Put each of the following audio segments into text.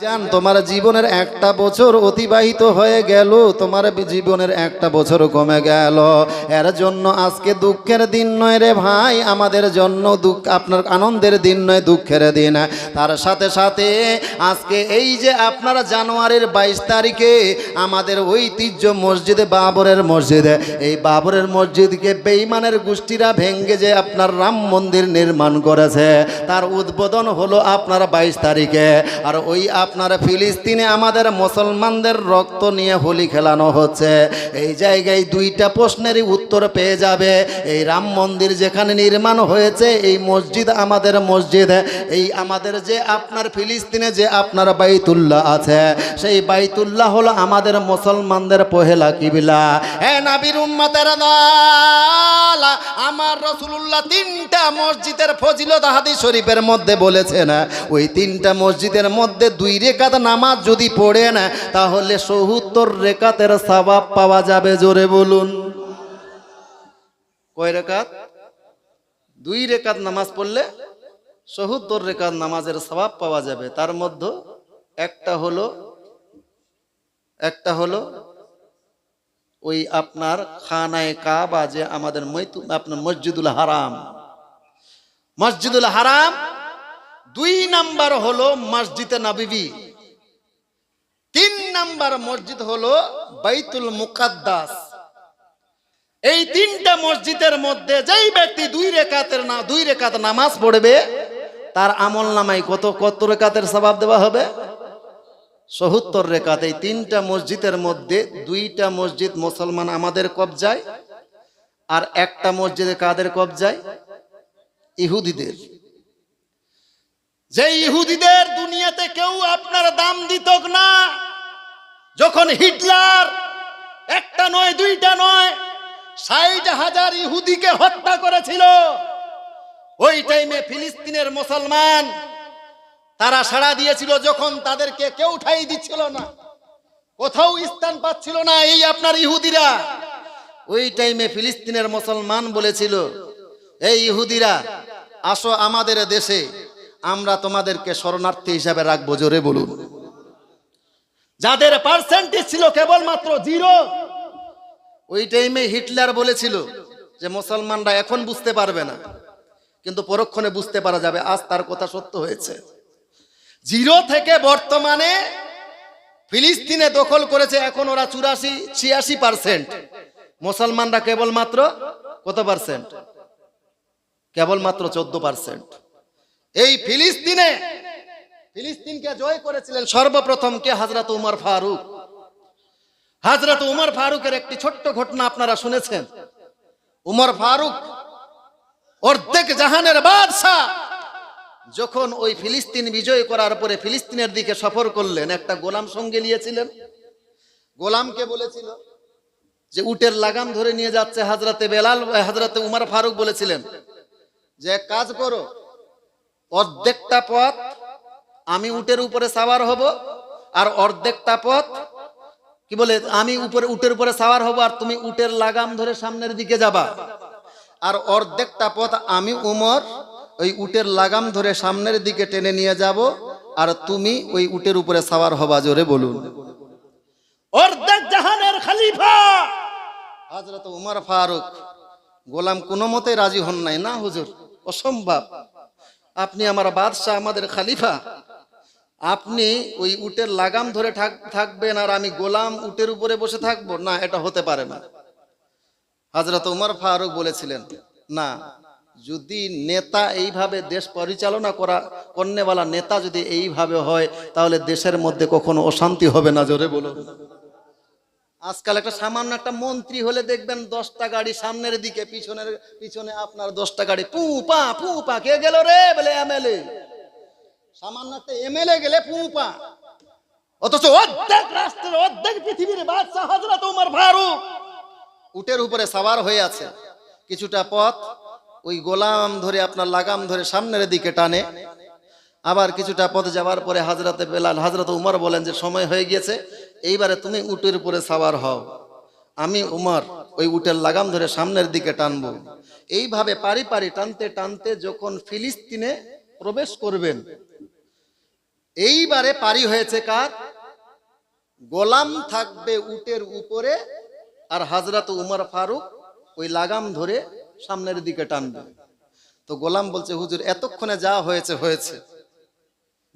জান তোমার জীবনের একটা বছর অতিবাহিত হয়ে গেল, তোমার জীবনের একটা বছর কমে গেল। এর জন্য আজকে দুঃখের দিন নয় রে ভাই, আমাদের জন্য দুঃখ, আপনার আনন্দের দিন নয়, দুঃখের দিন। তার সাথে সাথে আজকে এই যে আপনারা জানুয়ারির 22 তারিখে আমাদের ঐতিহ্য মসজিদে, বাবরের মসজিদে, এই বাবরের মসজিদকে বেঈমানের গোষ্ঠীরা ভেঙ্গে যে আপনার রাম মন্দির নির্মাণ করেছে, তার উদ্বোধন হলো আপনার 22 তারিখে। আর ওই আপনার ফিলিস্তিনে আমাদের মুসলমানদের রক্ত নিয়ে হোলি খেলানো হচ্ছে। এই জায়গায় দুইটা প্রশ্নেরই উত্তর পেয়ে যাবে। এই রাম মন্দির যেখানে নির্মাণ হয়েছে, এই মসজিদ আমাদের মসজিদ, এই আমাদের যে আপনার ফিলিস্তিনে যে আপনার বাইতুল্লাহ আছে, সেই বাইতুল্লাহ হলো আমাদের মুসলমানদের পহেলা কিবলা। হে নবীর উম্মতের দল, আমার রাসূলুল্লাহ তিনটা মসজিদের ফজিলত হাদিস শরীফের মধ্যে বলেছেন। ওই তিনটা মসজিদের মধ্যে 2 রেকাত নামাজ যদি পড়েন, তাহলে 70 রেকাতের সওয়াব পাওয়া যাবে। জোরে বলুন, কয় রেকাত? 2 রেকাত নামাজ পড়লে 70 রেকাত নামাজের সওয়াব পাওয়া যাবে। তার মধ্যে একটা হলো ওই আপনার খানায়ে কাবা, যে আমাদের আপনার মসজিদুল হারাম, মসজিদুল হারাম। 2 নাম্বার হলো মসজিদে নববী, 3 নাম্বার মসজিদ হলো বাইতুল মুকাদ্দাস। এই 3টা মসজিদের মধ্যে যেই ব্যক্তি 2 রেকাত নামাজ পড়বে, তার আমল নামায় কত রেকাতের সওয়াব দেওয়া হবে? 70 রেকাত। এই 3টা মসজিদের মধ্যে 2টা মসজিদ মুসলমান আমাদের কবজায়, আর একটা মসজিদে কাদের কবজায়? ইহুদিদের। যে ইহুদিদের দুনিয়াতে কেউ আপনার দাম দিত না। যখন হিটলার একটা নয়, 2টা নয়, 60,000 ইহুদিকে হত্যা করেছিল, ওই টাইমে ফিলিস্তিনের মুসলমান তারা সাড়া দিয়েছিল। যখন তাদেরকে কেউ ঠাঁই দিচ্ছিল না, কোথাও স্থান পাচ্ছিল না এই আপনার ইহুদিরা, ওই টাইমে ফিলিস্তিনের মুসলমান বলেছিল, এই ইহুদিরা আসো আমাদের দেশে, আমরা তোমাদেরকে শরণার্থী হিসাবে রাখবো। জোরে বলুন। যাদের পার্সেন্টেজ ছিল কেবলমাত্র 0, ওই টাইমে হিটলার বলেছিল যে মুসলমানরা এখন বুঝতে পারবে না, কিন্তু পরক্ষণে বুঝতে পারা যাবে। আজ তার কথা সত্য হয়েছে। 0 থেকে বর্তমানে ফিলিস্তিনে দখল করেছে এখন ওরা 86%। মুসলমানরা কেবলমাত্র কত পার্সেন্ট? কেবলমাত্র 14%। এই ফিলিস্তিনকে জয় করেছিলেন সর্বপ্রথম কে? হযরত উমর ফারুক। হযরত উমর ফারুকের একটি ছোট্ট ঘটনা আপনারা শুনেছেন। উমর ফারুক অর্ধেক জাহানের বাদশা, যখন ওই ফিলিস্তিন বিজয় করার পরে ফিলিস্তিনের দিকে সফর করলেন, একটা গোলাম সঙ্গে নিয়েছিলেন। গোলামকে বলেছিল যে উটের লাগাম ধরে নিয়ে যাচ্ছে হযরতে উমর ফারুক বলেছিলেন যে এক কাজ করো, অর্ধেকটা পথ আমি উটের উপরে সাওয়ার হব, আর অর্ধেকটা পথ কি বলে আমি উটের উপরে সাওয়ার হব, আর তুমি উটের লাগাম ধরে সামনের দিকে যাবা। আর অর্ধেকটা পথ আমি উমর ওই উটের লাগাম ধরে সামনের দিকে টেনে নিয়ে যাব, আর তুমি ওই উটের উপরে সাওয়ার হবা। জোরে বলুন। অর্ধেক জাহানের খলিফা হযরত উমর ফারুক। গোলাম কোনো মতে রাজি হন নাই। না হুজুর, অসম্ভব, আপনি আমার বাদশাহ, আমাদের খলিফা, আপনি ওই উটের লাগাম ধরে থাকবেন আর আমি গোলাম উটের উপরে বসে থাকবো? না, এটা হতে পারে না। হযরত উমর ফারুক বলেছিলেন, না, যদি নেতা এইভাবে দেশ পরিচালনা করনেওয়ালা নেতা যদি এইভাবে হয়, তাহলে দেশের মধ্যে কখনো অশান্তি হবে না। জোরে বলুন। আজকাল একটা সামান্য একটা মন্ত্রী হলে দেখবেন 10টা গাড়ি সামনের দিকে, পিছনে আপনার 10টা গাড়ি, পু পা কে গেল রে বলে এমএলএ। সামান্য একটা এমএলএ গেলে পু পা। অথচ অর্ধেক রাষ্ট্রের, অর্ধেক পৃথিবীর বাদশা হযরত উমর ফারুক উটের উপরে সাওয়ার হয়ে আছে। কিছুটা পথ ওই গোলাম ধরে আপনার লাগাম ধরে সামনের দিকে টানে, আবার কিছুটা পথ যাওয়ার পরে হযরত উমর বলেন যে সময় হয়ে গিয়েছে, এইবারে তুমি উটের উপরে সাওয়ার হও, আমি উমর ওই উটের লাগাম ধরে সামনের দিকে টানবো। এইভাবে পারি টানতে টানতে যখন ফিলিস্তিনে প্রবেশ করবেন, এইবারে পারি হয়েছে কার? গোলাম থাকবে উটের উপরে, আর হযরত উমর ফারুক ওই লাগাম ধরে সামনের দিকে টানবে। তো গোলাম বলছে, হুজুর এতক্ষণে যা হয়েছে হয়েছে,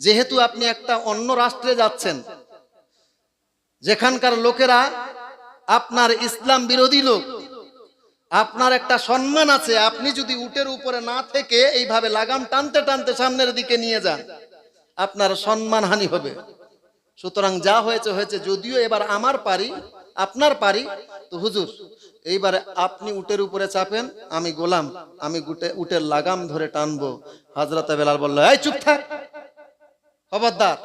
যেহেতু আপনি একটা অন্য রাষ্ট্রে যাচ্ছেন, যেখানকার লোকেরা আপনার ইসলাম বিরোধী লোক, আপনার একটা সম্মান আছে, আপনি যদি উটের উপরে না থেকে এইভাবে লাগাম টানতে টানতে সামনের দিকে নিয়ে যান, আপনার সম্মান হানি হবে। সুতরাং যা হয়েছে হয়েছে, যদিও এবার আমার পারি, আপনার পারি, তো হুজুর এইবারে আপনি উটের উপরে চাপেন, আমি গোলাম, আমি উটের লাগাম ধরে টানবো। হযরত বেলাল বলল, এই চুপ থাক, খবরদার,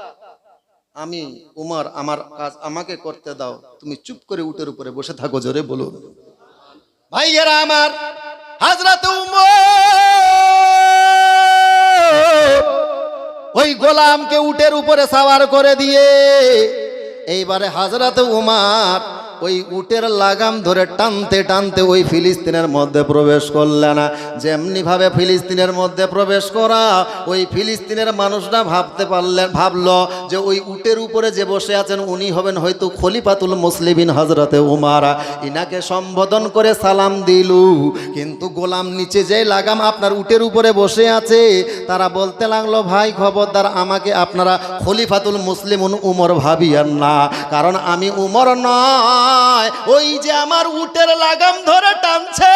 আমি উমর, আমার কাজ আমাকে করতে দাও, তুমি চুপ করে উটের উপরে বসে থাকো। জোরে বলুন। ভাইয়েরা আমার, হযরত উমর ওই গোলামকে উটের উপরে সাওয়ার করে দিয়ে এইবারে হযরত উমর ওই উটের লাগাম ধরে টানতে টানতে ওই ফিলিস্তিনের মধ্যে প্রবেশ করলেন। যেমনি ভাবে ফিলিস্তিনের মধ্যে প্রবেশ করা, ওই ফিলিস্তিনের মানুষরা ভাবলো যে ওই উটের উপরে যে বসে আছেন উনি হবেন হয়তো খলিফাতুল মুসলিমিন হযরতে উমর। ইনাকে সম্বোধন করে সালাম দিলু, কিন্তু গোলাম নিচে যে লাগাম আপনার উটের উপরে বসে আছে, তারা বলতে লাগলো, ভাই খবরদার, আমাকে আপনারা খলিফাতুল মুসলিমুন উমর ভাবিয়েন না, কারণ আমি উমর নয়, ওই যে আমার উটের লাগাম ধরে টানছে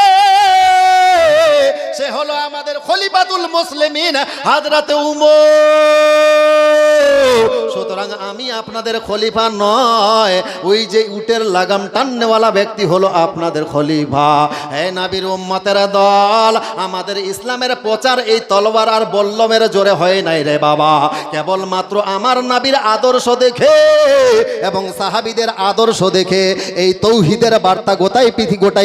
সে হলো আমাদের খলিফাতুল মুসলিমিন হযরতে উমর। সুতরাং আমি আপনাদের খলিফা নয়, ওই যে উটের লাগাম টাননেওয়ালা ব্যক্তি হলো আপনাদের খলিফা। হে নবীর উম্মতের দল, আমাদের ইসলামের প্রচার এই তলোয়ার আর বল্লমের জোরে হয় নাই রে বাবা, কেবলমাত্র আমার নবীর আদর্শ দেখে এবং সাহাবীদের আদর্শ দেখে এই তৌহিদের বার্তা গোটাই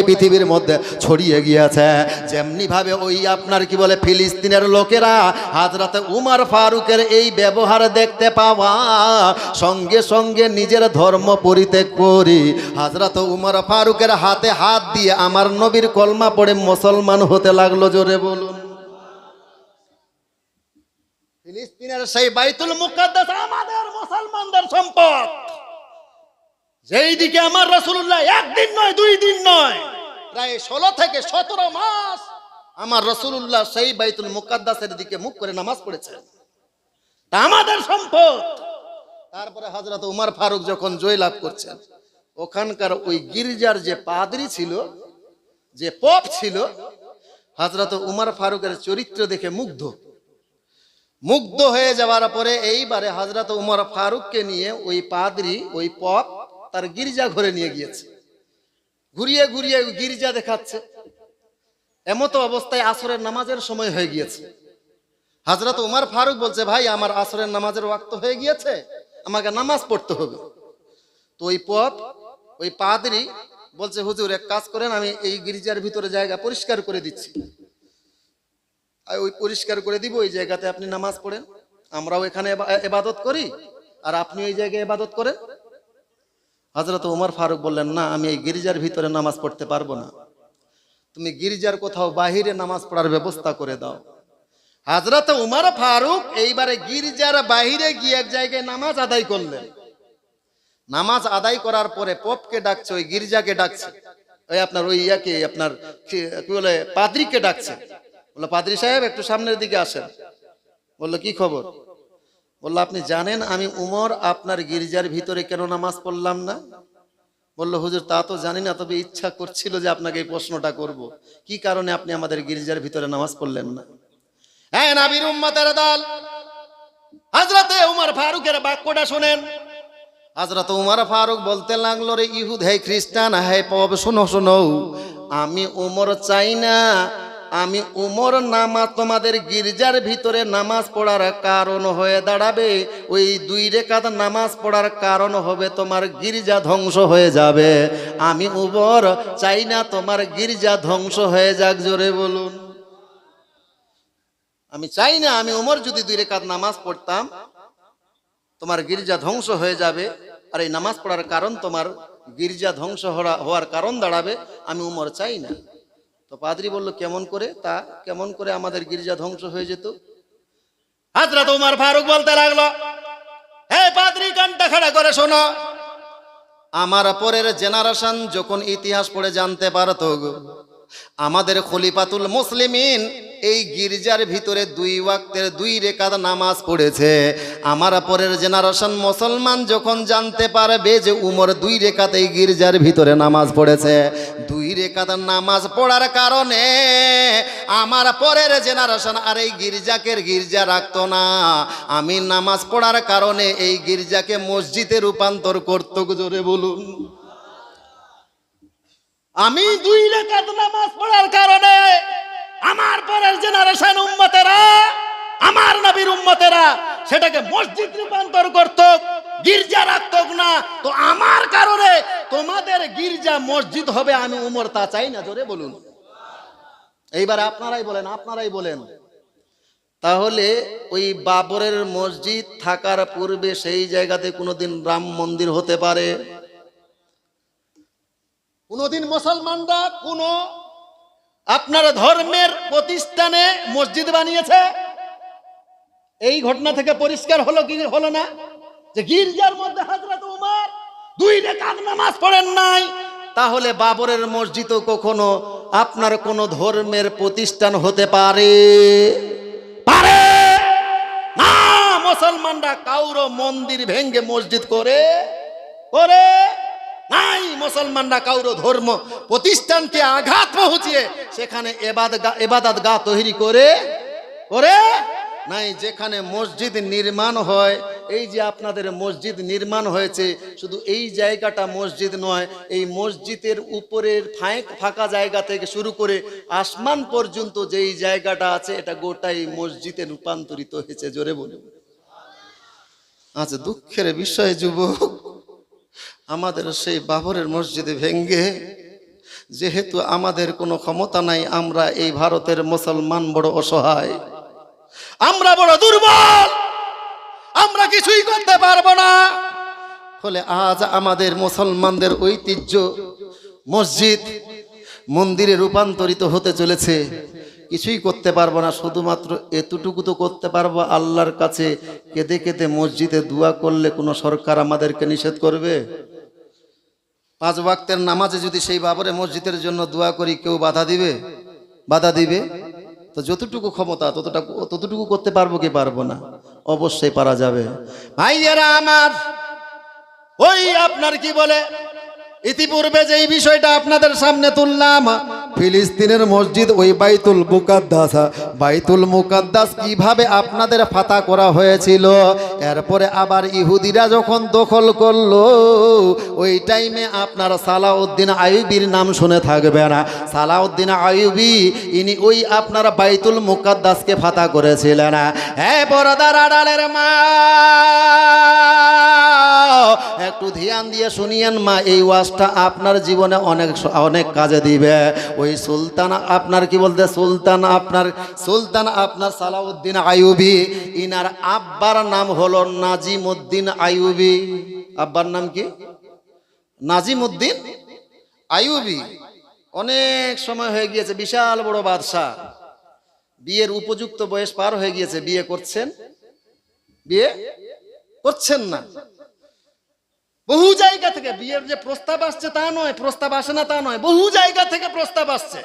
পৃথিবীর মধ্যে ছড়িয়ে গিয়েছে। যেমনি ভাবে ওই আপনার কি বলে ফিলিস্তিনের লোকেরা হযরত উমর ফারুকের এই ব্যবহার দেখতে পাওয়া সঙ্গে সঙ্গে নিজের ধর্ম পরিত্যাগ করি হযরত উমর ফারুকের হাতে হাত দিয়ে আমার নবীর কলমা পড়ে মুসলমান হতে লাগলো। জোরে বলুন। ফিলিস্তিনের সেই বাইতুল মুকাদ্দাস আমাদের মুসলমানদের সম্পদ, যেই দিকে আমার রাসূলুল্লাহ একদিন নয়, 2 দিন নয়, প্রায় 16 থেকে 17 মাস আমার রাসূলুল্লাহ সেই বাইতুল মুকাদ্দাসের দিকে মুখ করে নামাজ পড়েছেন, তা আমাদের সম্পদ। তারপরে হযরত উমর ফারুক যখন জয় লাভ করছেন, ওখানকার ওই গির্জার যে পাদ্রী ছিল, যে পপ ছিল, হযরত উমর ফারুকের চরিত্র দেখে মুগ্ধ হয়ে যাওয়ার পরে এইবারে হযরত উমর ফারুককে নিয়ে ওই পাদ্রী, ওই পপ তার গির্জা ঘরে নিয়ে গিয়েছে, ঘুরিয়ে ঘুরিয়ে গির্জা দেখাচ্ছে। এমতো অবস্থায় আসরের নামাজের সময় হয়ে গিয়েছে। হযরত উমর ফারুক বলছে, ভাই আমার আসরের নামাজের ওয়াক্ত হয়ে গিয়েছে, আমাকে নামাজ পড়তে হবে। তো ওই পপ, ওই পাদ্রী বলছে, হুজুর এক কাজ করেন, আমি এই গির্জার ভিতরে জায়গা পরিষ্কার করে দিচ্ছি, ওই পরিষ্কার করে দিব, ওই জায়গাতে আপনি নামাজ পড়েন, আমরাও এখানে ইবাদত করি আর আপনি ওই জায়গায় ইবাদত করেন। হযরত উমর ফারুক বললেন, না, আমি এই গির্জার ভিতরে নামাজ পড়তে পারবো না, তুমি গির্জার কোথাও বাহিরে নামাজ পড়ার ব্যবস্থা করে দাও। হযরত উমর ফারুক এইবারে গির্জার বাহিরে গিয়ে এক জায়গায় নামাজ আদায় করলেন। নামাজ আদায় করার পরে পপকে ডাকছে, ওই গির্জাকে ডাকছে, ওই আপনার ওই ইয়াকে আপনার কি বলে পাদ্রীকে ডাকছে, বললো, পাদ্রী সাহেব একটু সামনের দিকে আসেন। বললো, কি খবর? বললো, আপনি জানেন আমি উমর আপনার গির্জার ভিতরে কেন নামাজ পড়লাম না? বললো, হুজুর তা তো জানি না, তবে ইচ্ছা করছিল যে আপনাকে এই প্রশ্নটা করব, কি কারণে আপনি আমাদের গির্জার ভিতরে নামাজ পড়লেন না? হ্যাঁ নবীর উম্মতের দল, হযরতে উমর ফারুকের বাক্যটা শুনেন। হযরত উমর ফারুক বলতে লাগলো, রে ইহুদ, হে খ্রিস্টান, হে পপ, শোনো শোনো, আমি উমর চাই না, আমি উমর নামাজ তোমাদের গির্জার ভিতরে নামাজ পড়ার কারণ হয়ে দাঁড়াবে, ওই 2 রাকাত নামাজ পড়ার কারণ হবে তোমার গির্জা ধ্বংস হয়ে যাবে। আমি উমর চাই না তোমার গির্জা ধ্বংস হয়ে যাক। জোরে বলুন। আমি চাই না, আমি উমর যদি 2 রাকাত নামাজ পড়তাম তোমার গির্জা ধ্বংস হয়ে যাবে, আর এই নামাজ পড়ার কারণ তোমার গির্জা ধ্বংস হওয়ার কারণ দাঁড়াবে, আমি উমর চাই না। তো পাদ্রী বলল, কেমন করে? তা কেমন করে আমাদের গির্জা ধ্বংস হয়ে যেত? হযরত উমর ফারুক বলতে লাগলো, হে পাদ্রী, কানটা খাড়া করে শোনো। আমার পরের জেনারেশন যখন ইতিহাস পড়ে জানতে পারত, আমাদের খলিফাতুল মুসলিমিন এই গির্জার ভিতরে 2 ওয়াক্তের 2 রেকাত নামাজ পড়েছে। আমার পরের জেনারেশন মুসলমান যখন জানতে পারবে যে উমর 2 রেকাত এই গির্জার ভিতরে নামাজ পড়েছে, 2 রেকাত নামাজ পড়ার কারণে আমার পরের জেনারেশন আর এই গির্জা রাখতো না। আমি নামাজ পড়ার কারণে এই গির্জাকে মসজিদে রূপান্তর করত। জোরে বলুন। আমি 2 রাকাত নামাজ পড়ার কারণে আমার পরের জেনারেশন উম্মতেরা, আমার নবীর উম্মতেরা সেটাকে মসজিদ রূপান্তর করত, গির্জা রাখত না। তো আমার কারণে তোমাদের গির্জা মসজিদ হবে, আমি উমর তা চাই না। জোরে বলুন। এইবার আপনারাই বলেন তাহলে ওই বাবরের মসজিদ থাকার পূর্বে সেই জায়গাতে কোনোদিন রাম মন্দির হতে পারে? কোনদিন মুসলমানরা কোন আপনার ধর্মের প্রতিষ্ঠানে মসজিদ বানিয়েছে? এই ঘটনা থেকে পরিষ্কার হলো কি হলো না যে গির্জার মধ্যে হযরত উমর 2 রাকাত নামাজ পড়েন নাই। তাহলে বাবরের মসজিদও কখনো আপনার কোন ধর্মের প্রতিষ্ঠান হতে পারে না। মুসলমানরা কাউরো মন্দির ভেঙ্গে মসজিদ করে নাই। মুসলমানরা কাউরো ধর্ম প্রতিষ্ঠানকে আঘাত পৌঁছিয়ে সেখানে ইবাদত গাহ তৈরি করে নাই। যেখানে মসজিদ নির্মাণ হয়, এই যে আপনাদের মসজিদ নির্মাণ হয়েছে, শুধু এই জায়গাটা মসজিদ নয়, এই মসজিদের উপরের ফাঁকা জায়গা থেকে শুরু করে আসমান পর্যন্ত যেই জায়গাটা আছে এটা গোটাই মসজিদে রূপান্তরিত হয়েছে। জোরে বলুন। আচ্ছা, দুঃখের বিষয় যুবক, আমাদের সেই বাবরের মসজিদে ভেঙ্গে, যেহেতু আমাদের কোনো ক্ষমতা নাই, আমরা এই ভারতের মুসলমান বড় অসহায়, আমরা বড় দুর্বল, আমরা কিছুই করতে পারবো না। ফলে আজ আমাদের মুসলমানদের ঐতিহ্য মসজিদ মন্দিরে রূপান্তরিত হতে চলেছে। কিছুই করতে পারবো না, শুধুমাত্র এতটুকু তো করতে পারবো, আল্লাহর কাছে কেঁদে কেঁদে মসজিদে দোয়া করলে কোনো সরকার আমাদেরকে নিষেধ করবে? 5 ওয়াক্তের নামাজে যদি সেই বাবরে মসজিদের জন্য দোয়া করি, কেউ বাধা দিবে? তো যতটুকু ক্ষমতা ততটুকু করতে পারবো কি পারবো না? অবশ্যই পারা যাবে। ভাইয়েরা আমার, ওই আপনার কি বলে, ইতিপূর্বে যে বিষয়টা আপনাদের সামনে তুললাম, ফিলিস্তিনের মসজিদ, ওই বাইতুল মুকাদ্দাস কিভাবে আপনাদের ফাতা করা হয়েছিল, এরপরে আবার ইহুদিরা যখন দখল করলো, ওই টাইমে আপনার সালাউদ্দিন আইয়ুবীর নাম শুনে থাকবে না। সালাউদ্দিন আইয়ুবী ইনি ওই আপনার বাইতুল মুকাদ্দাসকে ফাতা করেছিলেন। হ্যাঁ, পর্দার আড়ালের মা, একটু ধ্যান দিয়ে শুনিয়েন মা, এই ওয়াজটা আপনার জীবনে অনেক কাজে দিবে। ওই সুলতান আপনার কি বলতে, সুলতান আপনার সালাউদ্দিন আইয়ুবী, ইনার আব্বার নাম হলো নাজিমউদ্দিন আইয়ুবী। আব্বার নাম কি? নাজিমউদ্দিন আইয়ুবী। অনেক সময় হয়ে গিয়েছে, বিশাল বড় বাদশাহ, বিয়ের উপযুক্ত বয়স পার হয়ে গিয়েছে, বিয়ে করছেন না। বহু জায়গা থেকে বিয়ের যে প্রস্তাব আসছে তা নয়, প্রস্তাব আসে না তা নয়, বহু জায়গা থেকে প্রস্তাব আসছে,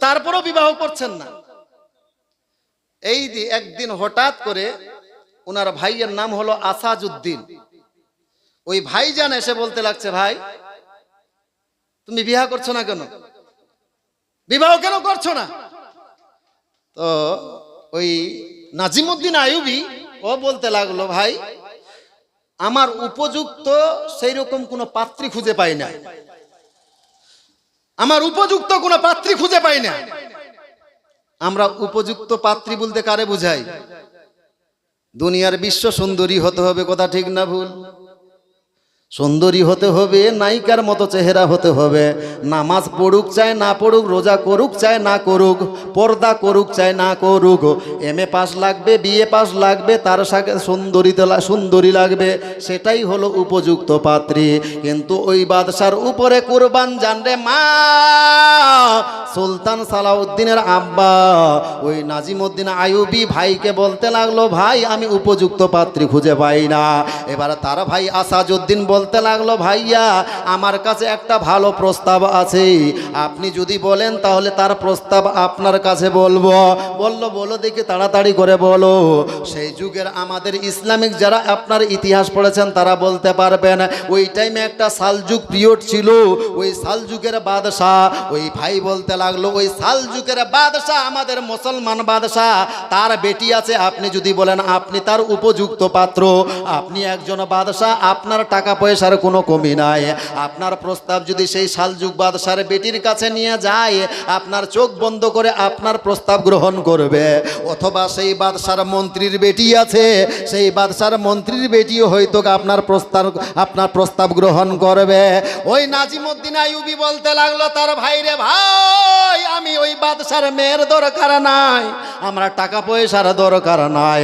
তারপরও বিবাহ করছেন না। এই একদিন হঠাৎ করে ওনার ভাইয়ের নাম হলো আসাদউদ্দিন, ওই ভাইজান এসে বলতে লাগছে, ভাই তুমি বিবাহ করছো না কেন? বিবাহ কেন করছো না? তো ওই নাজিমউদ্দিন আইয়ুবী ও বলতে লাগলো, ভাই আমার উপযুক্ত সেই রকম কোনো পাত্রী খুঁজে পাই না, আমরা উপযুক্ত পাত্রী বলতে কারে বুঝাই? দুনিয়ার বিশ্ব সুন্দরী হতে হবে, কথা ঠিক না ভুল? সুন্দরী হতে হবে, নায়িকার মতো চেহারা হতে হবে, নামাজ পড়ুক চাই না পড়ুক, রোজা করুক চাই না করুক, পর্দা করুক চাই না করুক, এমএ পাস লাগবে, বিএ পাস লাগবে, তার সাথে সুন্দরী লাগবে, সেটাই হলো উপযুক্ত পাত্রী। কিন্তু ওই বাদশার উপরে কুরবান জান রে মা, সুলতান সালাউদ্দিনের আব্বা ওই নাজিমউদ্দিন আইয়ুবী ভাইকে বলতে লাগলো, ভাই আমি উপযুক্ত পাত্রী খুঁজে পাই না। এবার তার ভাই আসাদউদ্দিন বলতে লাগলো, ভাইয়া আমার কাছে একটা ভালো প্রস্তাব আছে, আপনি যদি বলেন তাহলে তার প্রস্তাব আপনার কাছে বলবো। বলো দেখি তাড়াতাড়ি করে বলো। সেই যুগের আমাদের ইসলামিক যারা আপনার ইতিহাস পড়েছেন তারা বলতে পারবেন, ওই টাইমে একটা সালযুগ পিরিয়ড ছিল, ওই সালযুগের বাদশাহ ওই ভাই বলতে লাগলো, ওই সালযুগের বাদশাহ আমাদের মুসলমান বাদশাহ, তার বেটি আছে, আপনি যদি বলেন আপনি তার উপযুক্ত পাত্র, আপনি একজন বাদশাহ, আপনার টাকা পয়সার কোনো কমি নাই, আপনার প্রস্তাব যদি সেই সালযুগ বাদশার বেটির কাছে নিয়ে যায়, আপনার চোখ বন্ধ করে আপনার প্রস্তাব গ্রহণ করবে। অথবা সেই বাদশার মন্ত্রীর বেটি আছে, সেই বাদশার মন্ত্রীর বেটিও হয়তো আপনার প্রস্তাব গ্রহণ করবে। ওই নাজিমউদ্দিন আইয়ুবী বলতে লাগলো তার ভাইরে, ভাই আমি ওই বাদশার মেয়ের দরকার নাই, আমার টাকা পয়সার দরকার নাই,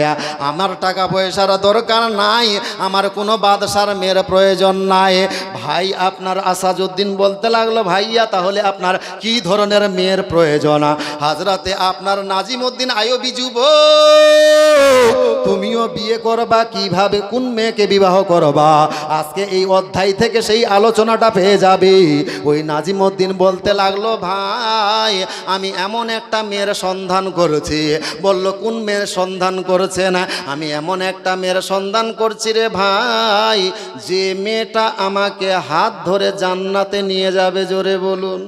আমার টাকা পয়সার দরকার নাই, আমার কোনো বাদশার মেয়ের প্রয়োজন নাই। ভাই আপনার আসাদউদ্দিন বলতে লাগলো, ভাইয়া তাহলে আপনার কি ধরনের মেয়ের প্রয়োজন? হাজরাতে আপনার নাজিমউদ্দিন আইয়ুবী যুবক, তুমিও বিয়ে করবা কিভাবে, কোন মেয়েকে বিবাহ করবা, আজকে এই অধ্যায় থেকে সেই আলোচনাটা পেয়ে যাবে। ওই নাজিমউদ্দিন বলতে লাগলো, ভাই আমি এমন একটা মেয়ের সন্ধান করেছি। বলল কোন মেয়ের সন্ধান করেছেন? আমি এমন একটা মেয়ের সন্ধান করছি রে ভাই, যে মেয়েটা আমাকে হাত ধরে জান্নাতে নিয়ে যাবে। জোরে বলুন।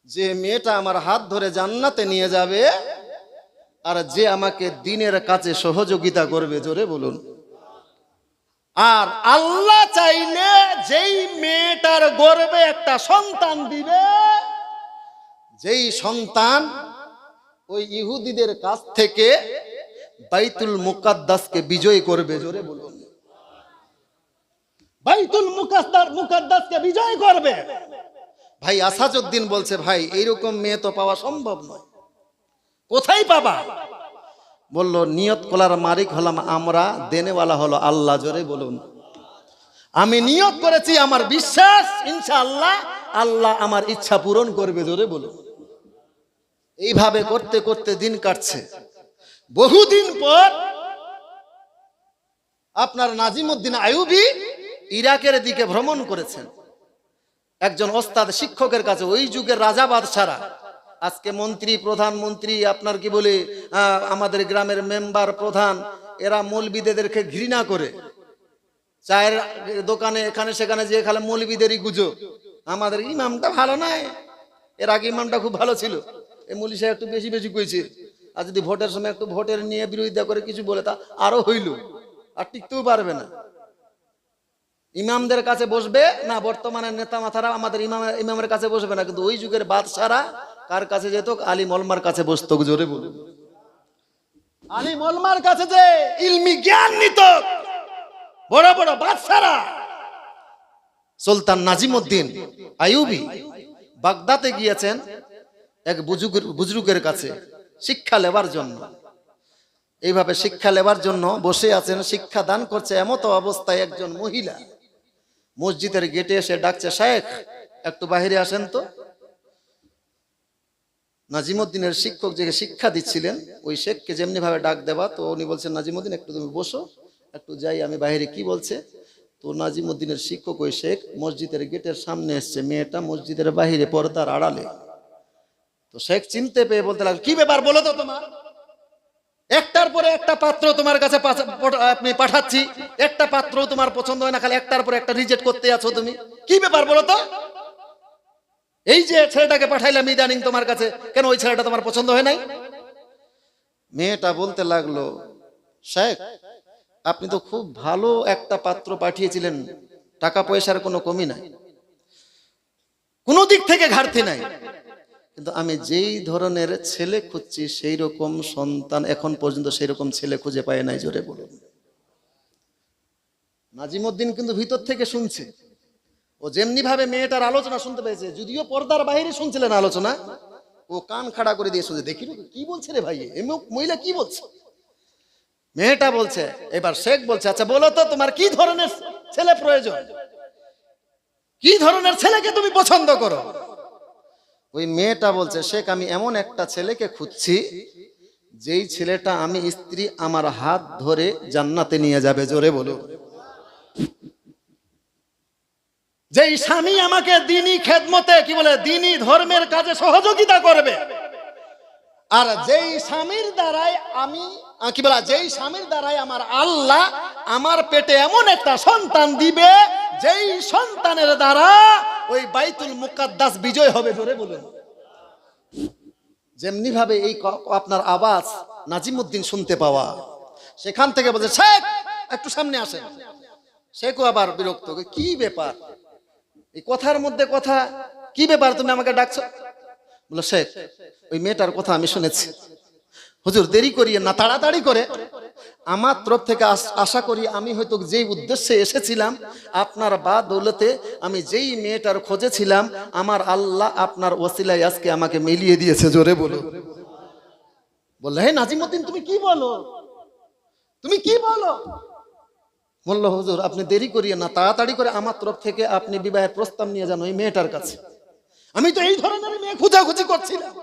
যে মেয়েটা আমার হাত ধরে জান্নাতে নিয়ে যাবে, আর যে আমাকে দ্বীনের কাছে সহযোগিতা করবে। জোরে বলুন। আর আল্লাহ চাইলে যেই মেয়েটার গর্ভে একটা সন্তান দিবে, যেই সন্তান ওই ইহুদিদের কাছ থেকে বাইতুল মুকাদ্দাসকে বিজয় করবে। জোরে বলুন। বাইতুল মুকাদ্দাসকে বিজয় করবে। ভাই আসাদউদ্দিন বলছে, ভাই এইরকম মেয়ে তো পাওয়া সম্ভব নয়, কোথায় পাবা? বলল, নিয়ত করার মালিক হলাম আমরা, দেনেওয়ালা হলো আল্লাহ। জোরে বলুন। আমি নিয়ত করেছি, আমার বিশ্বাস ইনশাআল্লাহ আল্লাহ আমার ইচ্ছা পূরণ করবে। জোরে বলুন। এইভাবে করতে করতে দিন কাটছে। বহুদিন পর আপনার নাজিমউদ্দিন আইয়ুবী ইরাকের দিকে ভ্রমণ করেছেন একজন ওস্তাদ শিক্ষকের কাছে। ওই যুগের রাজা বাদশারা, আজকে মন্ত্রী প্রধানমন্ত্রী, আপনার কি বলে আমাদের গ্রামের মেম্বার প্রধান, এরা মৌলবীদেরকে ঘৃণা করে, চায়ের দোকানে এখানে সেখানে যে খালে মৌলবীদেরই গুজব, আমাদের ইমামটা ভালো নয়, এর আগে ইমামটা খুব ভালো ছিল, এই মৌলবী সাহেব একটু বেশি বেশি কইছে, আর যদি ভোটের সময় একটু ভোটের নিয়ে বিরোধিতা করে কিছু বলে তা আরো হইল, আর টিকতেও পারবে না। ইমামদের কাছে বসবে না, বর্তমানে নেতা মাথারা আমাদের ইমামের কাছে বসবে না, কিন্তু ওই যুগের বাদশারা কার কাছে যেত? আলিম ওলামার কাছে বসতো। জোরে বলুন। আলিম ওলামার কাছে যে ইলমি জ্ঞান নিত বড় বড় বাদশারা। সুলতান নাজিমউদ্দিন আইয়ুবী বাগদাদে গিয়েছেন এক বুজুর্গের কাছে শিক্ষা নেবার জন্য। এইভাবে শিক্ষা নেবার জন্য বসে আছেন, শিক্ষা দান করছে, এমত অবস্থায় একজন মহিলা মসজিদের গেটে এসে ডাকছে, শেখ একটু বাইরে আসেন তো। নাজিমউদ্দিনের শিক্ষক যে শিক্ষা দিচ্ছিলেন, ওই শেখকে যেমনি ভাবে ডাক দেবা, তো উনি বলছেন, নাজিমউদ্দিন একটু তুমি বসো, একটু যাই আমি বাইরে। কি বলছে? তো নাজিমউদ্দিনের শিক্ষক ওই শেখ মসজিদের গেটের সামনে এসছে, মেয়েটা মসজিদের বাহিরে পর্দার আড়ালে। তো শেখ চিনতে পেয়ে বলতে লাগলো, কি ব্যাপার বলো তো তোমার? একটার পরে একটা পাত্র তোমার কাছে আপনি পাঠাচ্ছি, একটা পাত্র তোমার পছন্দ হয় না, খালি একটার পরে একটা রিজেক্ট করতে আছো তুমি, কি ব্যাপার বলো তো? এই যে ছেলেটাকে পাঠাইলাম ইদানিং তোমার কাছে, কেন ওই ছেলেটা তোমার পছন্দ হয় নাই? মেয়েটা বলতে লাগলো, শেখ আপনি তো খুব ভালো একটা পাত্র পাঠিয়েছিলেন, টাকা পয়সার কোনো কমি নাই, কোনো দিক থেকে ঘাটতি নাই, কিন্তু আমি যেই ধরনের ছেলে খুঁজছি সেই রকম সন্তান এখন পর্যন্ত সেই রকম ছেলে খুঁজে পাই নাই। জোরে বলুন। নাজিমউদ্দিন কিন্তু ভিতর থেকে শুনছে। ও যেমনি ভাবে মেয়েটার আলোচনা শুনতে পেয়েছে, যদিও পর্দার বাইরে শুনছিলেন আলোচনা, ও কান খাড়া করে দিয়ে শুনছে, দেখি কি বলছে রে ভাই, এ মহিলা কি বলছে। মেয়েটা বলছে, এবার শেখ বলছে, আচ্ছা বলো তো তোমার কি ধরনের ছেলে প্রয়োজন, কি ধরনের ছেলেকে তুমি পছন্দ করো। ওই মেয়েটা বলছে, শেখ আমি এমন একটা ছেলেকে খুঁজছি যেই ছেলেটা আমি স্ত্রী আমার হাত ধরে জান্নাতে নিয়ে যাবে। জোরে বলো। যেই স্বামী আমাকে দ্বীনি খেদমতে, কি বলে, দ্বীনি ধর্মের কাজে সহযোগিতা করবে, আর যেই স্বামীর দ্বারাই আমি, কি বলে, যেই স্বামীর দ্বারাই আমার আল্লাহ আমার পেটে এমন একটা সন্তান দিবে যেই সন্তানের দ্বারা ওই বাইতুল মুকাদ্দাস বিজয় হবে। জোরে বলুন। যেমনি ভাবে এই আপনার আওয়াজ নাজিমউদ্দিন শুনতে পাওয়া, সেখান থেকে বলছে, শেখ একটু সামনে আসেন। শেখও আবার বিরক্ত, কি ব্যাপার, এই কথার মধ্যে কথা, কি ব্যাপার তুমি আমাকে ডাকছো। বলো, শেখ ওই মেয়েটার কথা আমি শুনেছি, হুজুর দেরি করিয়ে না, তাড়াতাড়ি করে, আমার তরফ থেকে আশা করি আমি হয়তো যেই উদ্দেশ্যে এসেছিলাম আপনার বা দৌলতে, আমি যেই মেয়েটার খোঁজে ছিলাম, আমার আল্লাহ আপনার ওসিলায় আজকে আমাকে মিলিয়ে দিয়েছে। জোরে বলো। বললো, হে নাজিমউদ্দিন তুমি কি বলো, তুমি কি বলো। বললো, হুজুর আপনি দেরি করিয়ে না, তাড়াতাড়ি করে আমার তরফ থেকে আপনি বিবাহের প্রস্তাব নিয়ে যান ওই মেয়েটার কাছে। আমি তো এই ধরনের মেয়ে খোঁজাখুঁজি করছিলাম,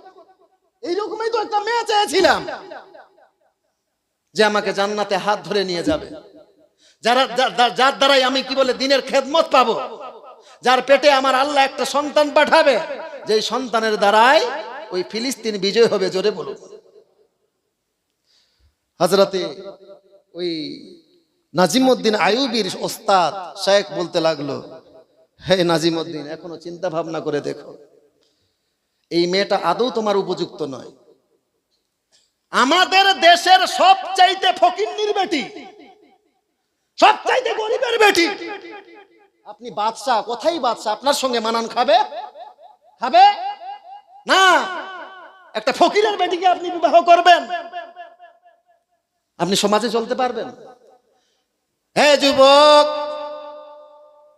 এইরকমই তো একটা মেয়ে চেয়েছিলাম যে আমাকে জান্নাতে হাত ধরে নিয়ে যাবে, যার দ্বারাই আমি, কি বলে, দ্বীনের খেদমত পাবো, যার পেটে আমার আল্লাহ একটা সন্তান পাঠাবে, যেই সন্তানের দ্বারাই ওই ফিলিস্তিন বিজয় হবে। জোরে বলুন। হযরতে ওই নাজিমউদ্দিন আইয়ুবীর ওস্তাদ শেখ বলতে লাগলো, হে নাজিমউদ্দিন এখনো চিন্তা ভাবনা করে দেখো, এই মেয়েটা আদৌ তোমার উপযুক্ত নয়। আমাদের দেশের সবচাইতে ফকিন্নির বেটি, সবচাইতে গরিবের বেটি, আপনি বাদশা, কোথায় বাদশা, আপনার সঙ্গে মানান খাবে, খাবে না। একটা ফকিরের বেটিকে আপনি বিবাহ করবেন, আপনি সমাজে চলতে পারবেন? হে যুবক,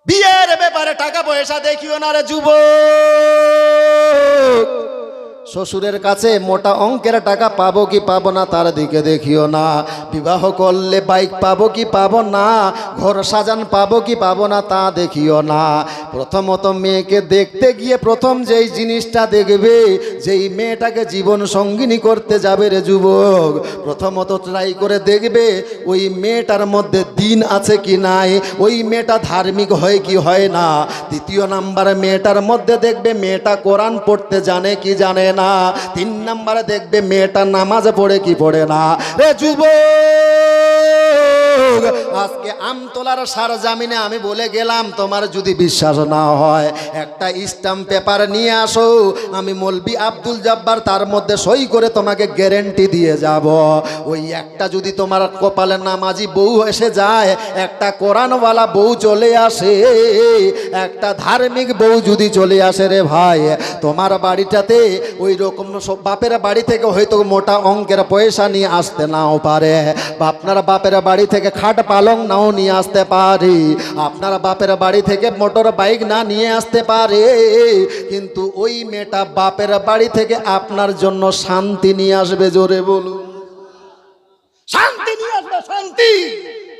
বিয়ের ব্যাপারে টাকা পয়সা দেখিও না রে যুবক। শ্বশুরের কাছে মোটা অঙ্কের টাকা পাবো কি পাবো না তার দিকে দেখিও না। বিবাহ করলে বাইক পাবো কি পাবো না, ঘর সাজান পাবো কি পাবো না তা দেখিও না। প্রথমত মেয়েকে দেখতে গিয়ে প্রথম যেই জিনিসটা দেখবে, যেই মেয়েটাকে জীবন সঙ্গিনী করতে যাবে রে যুবক, প্রথমত ট্রাই করে দেখবে ওই মেয়েটার মধ্যে দিন আছে কি নাই, ওই মেয়েটা ধার্মিক হয় কি হয় না। দ্বিতীয় নাম্বারে মেয়েটার মধ্যে দেখবে মেয়েটা কোরআন পড়তে জানে কি জানে না। 3 নম্বরে দেখবে মেয়েটা নামাজ পড়ে কি পড়ে না। রে যুবক, আজকে আমতলার সারজামিনে আমি বলে গেলাম, তোমার যদি বিশ্বাস না হয় একটা স্ট্যাম্প পেপার নিয়ে আসো, আমি মৌলবি আব্দুল জব্বার তার মধ্যে সই করে তোমাকে গ্যারেন্টি দিয়ে যাব। ওই একটা যদি তোমার কপালে নামাজি বউ এসে যায়, একটা কোরআনওয়ালা বউ চলে আসে, একটা ধার্মিক বউ যদি চলে আসে রে ভাই, তোমার বাড়িটাতে ওই রকম বাপের বাড়ি থেকে হয়তো মোটা অঙ্কের পয়সা নিয়ে আসতে নাও পারে, বা আপনার বাপের বাড়ি থেকে খাট পালং নাও নিয়ে আসতে পারে, আপনার বাপের বাড়ি থেকে মোটর বাইক না নিয়ে আসতে পারে, কিন্তু ওই মেয়েটা বাপের বাড়ি থেকে আপনার জন্য শান্তি নিয়ে আসবে। জোরে বলুন। শান্তি নিয়ে আসবে, শান্তি।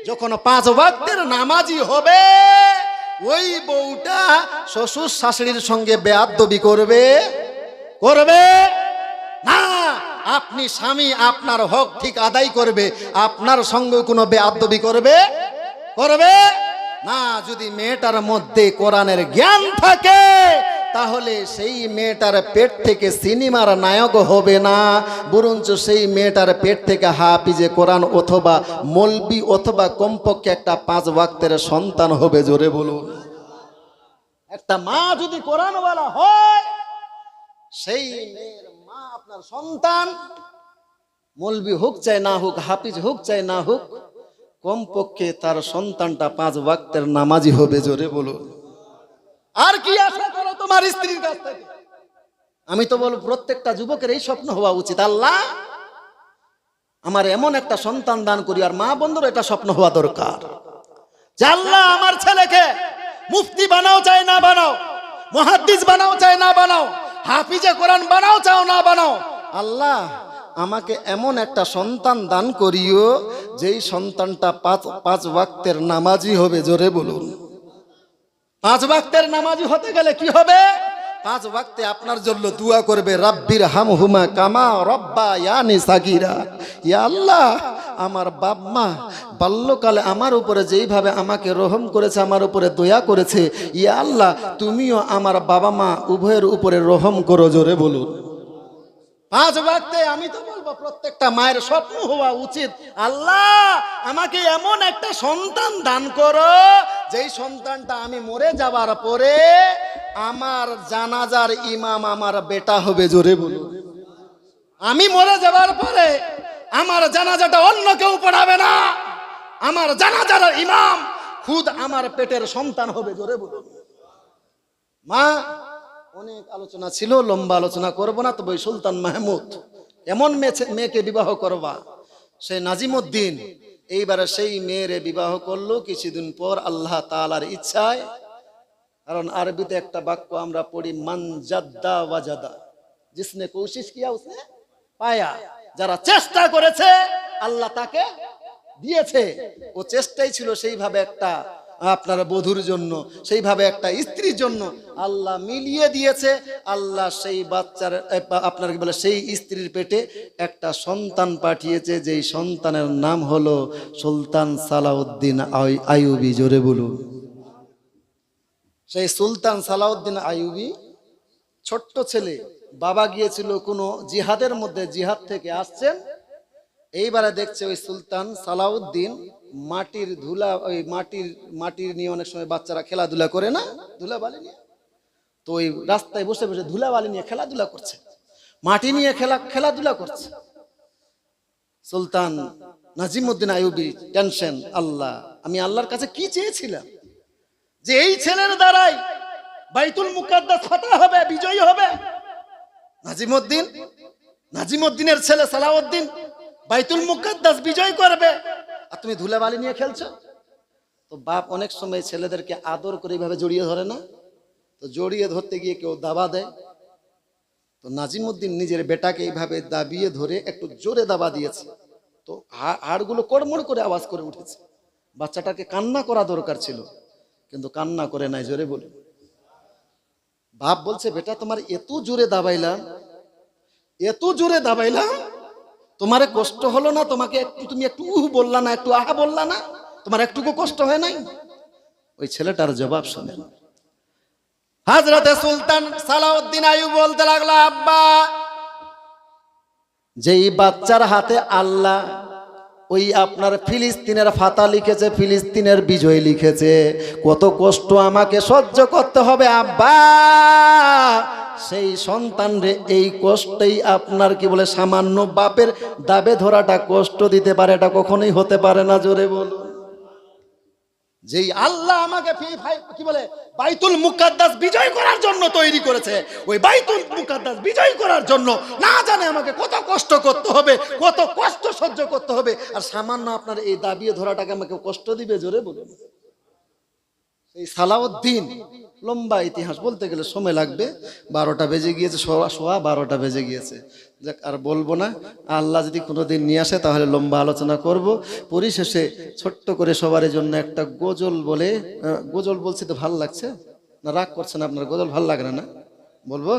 যখন 5 ওয়াক্তের নামাজি হবে, ওই বউটা শ্বশুর শাশুড়ির সঙ্গে বেয়াদবি করবে করবে না। আপনি স্বামী আপনার হক ঠিক আদায় করবে, আপনার সঙ্গে কোনো বেয়াদবি করবে না। যদি মেয়েটার মধ্যে কোরআনের জ্ঞান থাকে, তাহলে সেই মেয়েটার পেট থেকে সিনেমার নায়ক হবে না, বরঞ্চ সেই মেয়েটার পেট থেকে হাফিজে কোরআন অথবা মৌলবি অথবা কমপক্ষে একটা 5 ওয়াক্তের সন্তান হবে। জোরে বলুন। একটা মা যদি কোরআনওয়ালা হয়, সেই মেয়ের মা আপনার সন্তান, মৌলবি হোক চাই না হোক, হাফিজ হোক চাই না হোক, কমপক্ষে তার সন্তানটা 5 ওয়াক্তের নামাজি হবে। জোরে বলুন। আর কি আশা করো তোমার স্ত্রীর কাছ থেকে? আমি তো বলবো প্রত্যেকটা যুবকের এই স্বপ্ন হওয়া উচিত, আল্লাহ আমার এমন একটা সন্তান দান করি। আর মা বন্ধুর এটা স্বপ্ন হওয়া দরকার। যে আল্লাহ আমার ছেলেকে মুফতি বানাও চাই না বানাও, মুহাদ্দিস বানাও চাই না বানাও, হাফিজে কোরআন বানাও চাও না বানাও, আল্লাহ আমাকে এমন একটা সন্তান দান করিও যেই সন্তানটা পাঁচ ওয়াক্তের নামাজি হবে। জোরে বলুন। 5 ওয়াক্তের নামাজি হতে গেলে কি হবে? 5 ওয়াক্তে আপনার জন্য দোয়া করবে, রাব্বির হামহুমা কামা রব্বায়ানি সাগীরা। ইয়া আল্লাহ, আমার বাপ মা বাল্যকালে আমার উপরে যেইভাবে আমাকে রহম করেছে, আমার উপরে দয়া করেছে, ইয়া আল্লাহ তুমিও আমার বাবা মা উভয়ের উপরে রহম করো। জোরে বলুন। 5 ওয়াক্তে আমি তো বলবো প্রত্যেকটা মায়ের স্বপ্ন হওয়া উচিত, আল্লাহ আমাকে এমন একটা সন্তান দান করো যেই সন্তানটা আমি মরে যাবার পরে আমার জানাজার ইমাম আমার বেটা হবে। জোরে বলুন। আমি মরে যাবার পরে আমার জানাজাটা অন্য কেউ পড়াবে না, আমার জানাজার ইমাম খুদ আমার পেটের সন্তান হবে। জোরে বলুন। মা, অনেক আলোচনা ছিল, লম্বা আলোচনা করব না, তবে সুলতান মাহমুদ এমন মেয়েকে বিবাহ করবা, সেই নাজিমউদ্দিন এইবারে সেই মেয়েরে বিবাহ করলো কিছুদিন পর আল্লাহ তাআলার ইচ্ছায়। কারণ আরবিতে একটা বাক্য আমরা পড়ি, মান জাদ্দা ওয়াজাদা, জিসনে কোশিশ কিয়া উসনে পায়া। যারা চেষ্টা করেছে আল্লাহ তাকে দিয়েছে। ও চেষ্টাই ছিল সেইভাবে একটা আপনার বধূর জন্য, সেইভাবে একটা স্ত্রীর জন্য আল্লাহ মিলিয়ে দিয়েছে। আল্লাহ সেই বাচ্চার আপনার কি বলে সেই স্ত্রীর পেটে একটা সন্তান পাঠিয়েছে, যেই সন্তানের নাম হলো সুলতান সালাউদ্দিন আইয়ুবী। জোরে বলুন। সেই সুলতান সালাউদ্দিন আইয়ুবী ছোট্ট ছেলে, বাবা গিয়েছিল কোনো জিহাদের মধ্যে, জিহাদ থেকে আসছেন, এইবারে দেখছে ওই সুলতান সালাউদ্দিন মাটির ধুলা, ওই মাটির নিয়ে অনেক সময় বাচ্চারা খেলাধুলা করে না, ধুলা বালি নিয়ে, তো ওই রাস্তায় বসে বসে ধুলা বালি নিয়ে খেলাধুলা করছে, মাটি নিয়ে খেলাধুলা করছে। সুলতান নাজিমউদ্দিন আইয়ুবী টেনশন, আল্লাহ আমি আল্লাহর কাছে কি চেয়েছিলাম যে এই ছেলের দ্বারাই বাইতুল মুকাদ্দাস ফাতহ হবে, বিজয়ী হবে। নাজিমউদ্দিনের ছেলে সালাউদ্দিন বাইতুল মুকাদ্দাস বিজয় করবে, আর তুমি ধুলাবালি নিয়ে খেলছো। তো বাপ অনেক সময় ছেলেদেরকে আদর করে এইভাবে জড়িয়ে ধরে না, তো জড়িয়ে ধরতে গিয়ে কেউ দাবা দেয়, তো নাজিমউদ্দিন নিজের বেটাকে এইভাবে দাবিয়ে ধরে একটু জোরে দাবা দিয়েছে, তো হাড়গুলো কড়মড় করে আওয়াজ করে উঠেছে। বাচ্চাটাকে কান্না করা দরকার ছিল, কিন্তু কান্না করে নাই। জোরে বলে বাপ বলছে, বেটা তোমার এত জোরে দাবাইলাম, তোমার কষ্ট হলো না? তুমি একটু বললা না, একটু আহা বললা না? তোমার একটুকু কষ্ট হয় নাই? ওই ছেলেটার জবাব শোনেন। হযরতে সুলতান সালাউদ্দিন আইয়ুবী বলতে লাগলো, আব্বা যেই বাচ্চার হাতে আল্লাহ ওই আপনার ফিলিস্তিনের ফাতা লিখেছে, ফিলিস্তিনের বিজয় লিখেছে, কত কষ্ট আমাকে সহ্য করতে হবে আব্বা। সেই সন্তান রে এই কষ্টই আপনার কি বলে সামান্য বাপের দাবে ধরাটা কষ্ট দিতে পারে, এটা কখনোই হতে পারে না। জোরে বলুন। যেই আল্লাহ আমাকে কি বলে বাইতুল মুকাদ্দাস বিজয় করার জন্য তৈরি করেছে, ওই বাইতুল মুকাদ্দাস বিজয় করার জন্য না জানে আমাকে কত কষ্ট করতে হবে, কত কষ্ট সহ্য করতে হবে, আর সামান্য আপনার এই দাবিয়ে ধরাটাকে আমাকে কষ্ট দিবে। জোরে বলুন। এই সালাউদ্দিন লম্বা ইতিহাস, বলতে গেলে সময় লাগবে। 12টা বেজে গিয়েছে, সোয়া 12টা বেজে গিয়েছে। যাক, আর বলবো না। আল্লাহ যদি কোনোদিন নিয়ে আসে তাহলে লম্বা আলোচনা করব। পরিশেষে ছোট্ট করে সবার জন্য একটা গজল বলে, গজল বলছি তো ভাল লাগছে না? রাগ করছেন আপনার? গজল ভাল লাগে না? বলবো?